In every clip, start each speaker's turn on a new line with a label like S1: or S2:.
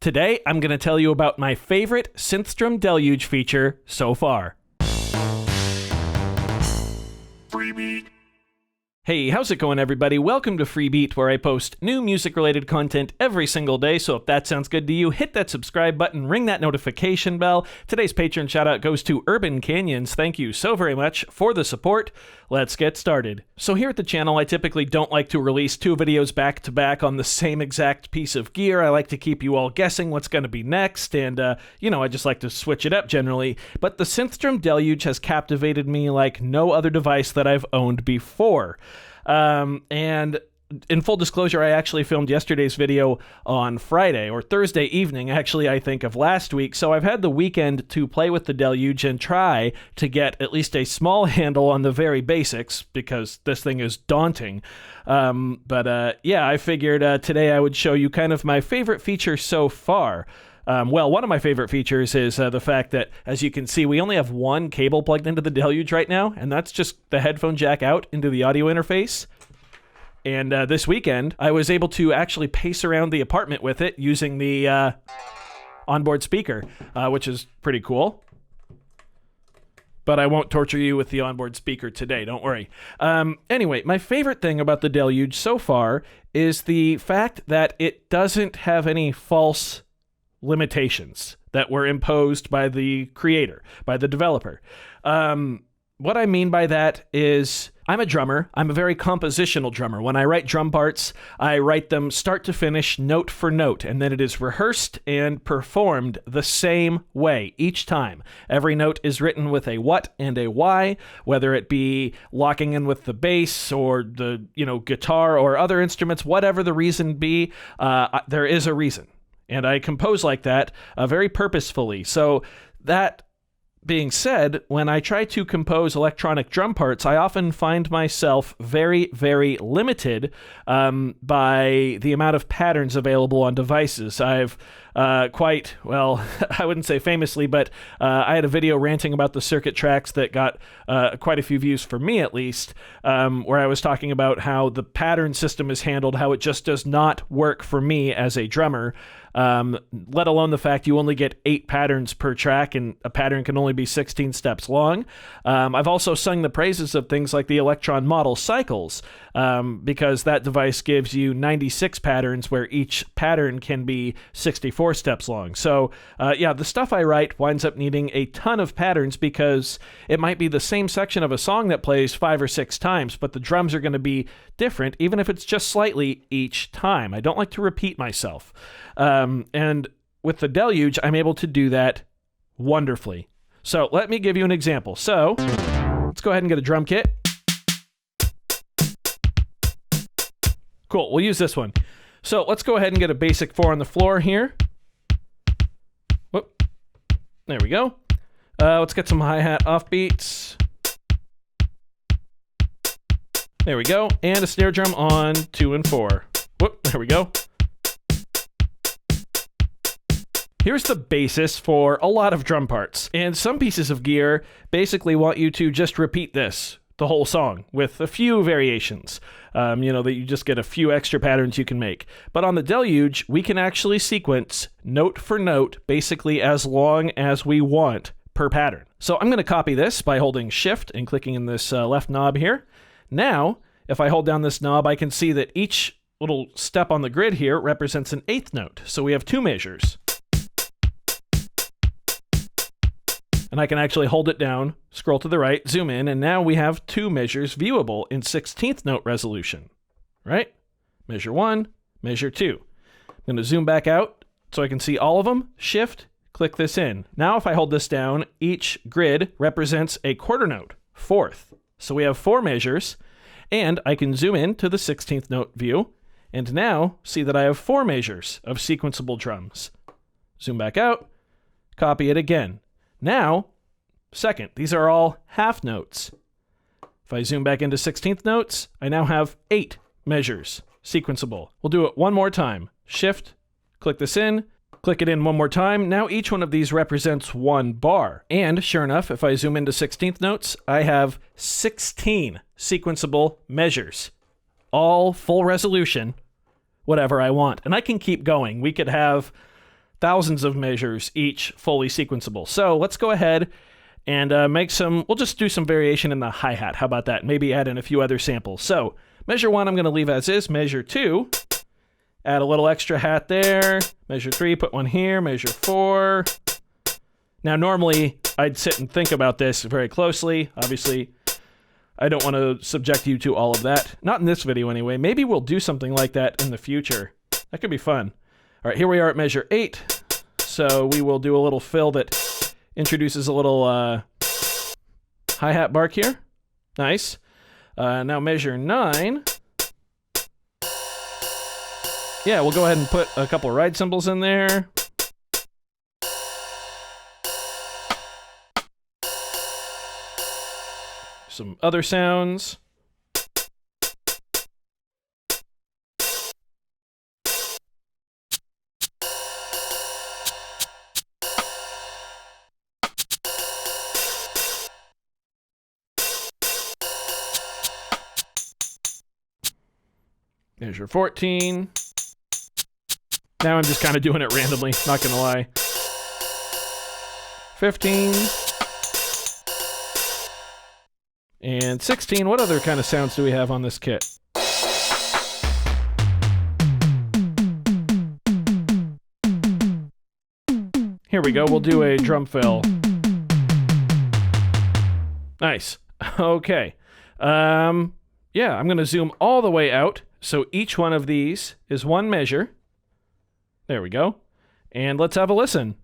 S1: Today, I'm going to tell you about my favorite Synthstrom Deluge feature so far. Freebie. Hey, how's it going, everybody? Welcome to Freebeat, where I post new music-related content every single day, so if that sounds good to you, hit that subscribe button, ring that notification bell. Today's patron shout-out goes to Urban Canyons. Thank you so very much for the support. Let's get started. So here at the channel, I typically don't like to release two videos back-to-back on the same exact piece of gear. I like to keep you all guessing what's going to be next, and, I just like to switch it up generally. But the Synthstrom Deluge has captivated me like no other device that I've owned before. And in full disclosure, I actually filmed yesterday's video on Friday or Thursday evening, actually, I think, of last week. So I've had the weekend to play with the Deluge and try to get at least a small handle on the very basics, because this thing is daunting. I figured today I would show you kind of my favorite feature so far. One of my favorite features is the fact that, as you can see, we only have one cable plugged into the Deluge right now, and that's just the headphone jack out into the audio interface. And this weekend, I was able to actually pace around the apartment with it using the onboard speaker, which is pretty cool. But I won't torture you with the onboard speaker today, don't worry. Anyway, my favorite thing about the Deluge so far is the fact that it doesn't have any false limitations that were imposed by the creator, by the developer. What I mean by that is I'm a drummer. I'm a very compositional drummer. When I write drum parts, I write them start to finish, note for note, and then it is rehearsed and performed the same way each time. Every note is written with a what and a why, whether it be locking in with the bass or the guitar or other instruments, whatever the reason be, there is a reason. And I compose like that very purposefully. So that being said, when I try to compose electronic drum parts, I often find myself very, very limited by the amount of patterns available on devices. I've I wouldn't say famously, but I had a video ranting about the circuit tracks that got quite a few views for me, at least, where I was talking about how the pattern system is handled, how it just does not work for me as a drummer. Let alone the fact you only get 8 patterns per track, and a pattern can only be 16 steps long. I've also sung the praises of things like the Electron Model Cycles, because that device gives you 96 patterns where each pattern can be 64 steps long. So, the stuff I write winds up needing a ton of patterns because it might be the same section of a song that plays 5 or 6 times, but the drums are going to be different, even if it's just slightly each time. I don't like to repeat myself. And with the Deluge, I'm able to do that wonderfully. So let me give you an example. So let's go ahead and get a drum kit. Cool, we'll use this one. So let's go ahead and get a basic 4 on the floor here. Whoop. There we go. Let's get some hi-hat offbeats. There we go. And a snare drum on 2 and 4. Whoop, there we go. Here's the basis for a lot of drum parts, and some pieces of gear basically want you to just repeat this, the whole song, with a few variations, that you just get a few extra patterns you can make. But on the Deluge, we can actually sequence note for note, basically as long as we want per pattern. So I'm going to copy this by holding Shift and clicking in this left knob here. Now, if I hold down this knob, I can see that each little step on the grid here represents an 8th note, so we have 2 measures. And I can actually hold it down, scroll to the right, zoom in, and now we have 2 measures viewable in 16th note resolution, right? Measure 1, measure 2. I'm going to zoom back out so I can see all of them. Shift, click this in. Now if I hold this down, each grid represents a quarter note, 4th. So we have 4 measures, and I can zoom in to the 16th note view, and now see that I have 4 measures of sequenceable drums. Zoom back out, copy it again. Now, second, these are all half notes. If I zoom back into 16th notes, I now have 8 measures, sequenceable. We'll do it one more time. Shift, click this in, click it in one more time. Now each one of these represents 1 bar. And sure enough, if I zoom into 16th notes, I have 16 sequenceable measures, all full resolution, whatever I want. And I can keep going. We could have thousands of measures, each fully sequenceable. So let's go ahead and we'll just do some variation in the hi-hat. How about that? Maybe add in a few other samples. So measure 1, I'm going to leave as is. Measure 2, add a little extra hat there. Measure 3, put one here. Measure 4. Now, normally, I'd sit and think about this very closely. Obviously, I don't want to subject you to all of that. Not in this video, anyway. Maybe we'll do something like that in the future. That could be fun. All right, here we are at measure 8. So we will do a little fill that introduces a little hi-hat bark here. Nice. Now measure 9. Yeah, we'll go ahead and put a couple ride cymbals in there. Some other sounds. Measure 14. Now I'm just kind of doing it randomly, not gonna lie. 15. And 16, what other kind of sounds do we have on this kit? Here we go, we'll do a drum fill. Nice. Okay. Yeah, I'm going to zoom all the way out, so each one of these is one measure. There we go. And let's have a listen.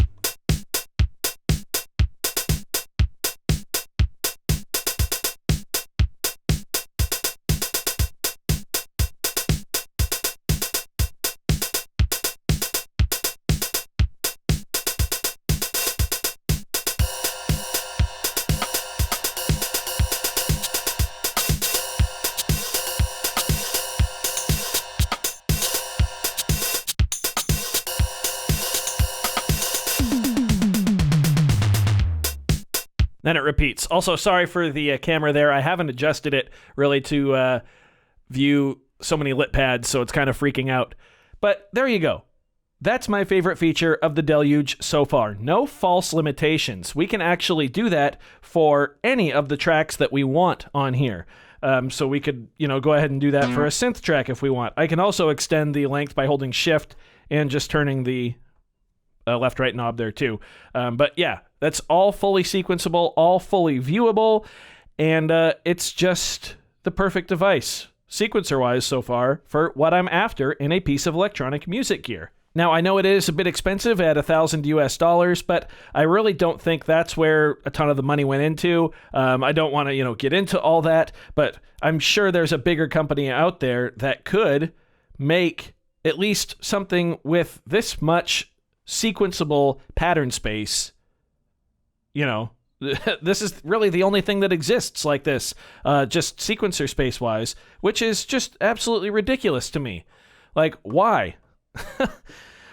S1: Then it repeats. Also, sorry for the camera there. I haven't adjusted it really to view so many lit pads, so it's kind of freaking out. But there you go. That's my favorite feature of the Deluge so far. No false limitations. We can actually do that for any of the tracks that we want on here. So we could, go ahead and do that for a synth track if we want. I can also extend the length by holding Shift and just turning the left-right knob there too. But yeah, that's all fully sequenceable, all fully viewable, and it's just the perfect device, sequencer-wise so far, for what I'm after in a piece of electronic music gear. Now, I know it is a bit expensive at $1,000 US, but I really don't think that's where a ton of the money went into. I don't want to, get into all that, but I'm sure there's a bigger company out there that could make at least something with this much sequenceable pattern space. This is really the only thing that exists like this, just sequencer space-wise, which is just absolutely ridiculous to me. Like, why?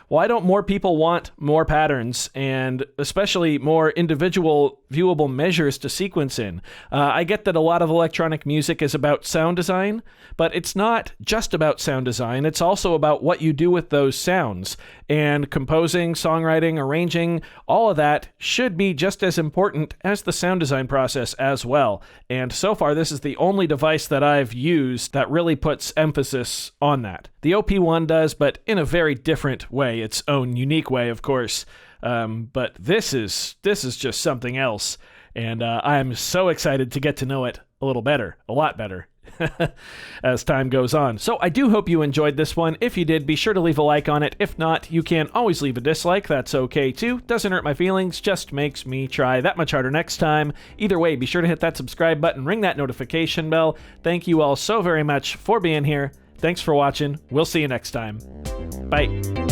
S1: Why don't more people want more patterns and especially more individual viewable measures to sequence in? I get that a lot of electronic music is about sound design, but it's not just about sound design. It's also about what you do with those sounds. And composing, songwriting, arranging, all of that should be just as important as the sound design process as well. And so far, this is the only device that I've used that really puts emphasis on that. The OP1 does, but in a very different way, its own unique way, of course. But this is just something else, and I'm so excited to get to know it a little better, a lot better, as time goes on. So I do hope you enjoyed this one. If you did, be sure to leave a like on it. If not, you can always leave a dislike. That's okay too. Doesn't hurt my feelings, just makes me try that much harder next time. Either way, be sure to hit that subscribe button, ring that notification bell. Thank you all so very much for being here. Thanks for watching. We'll see you next time. Bye.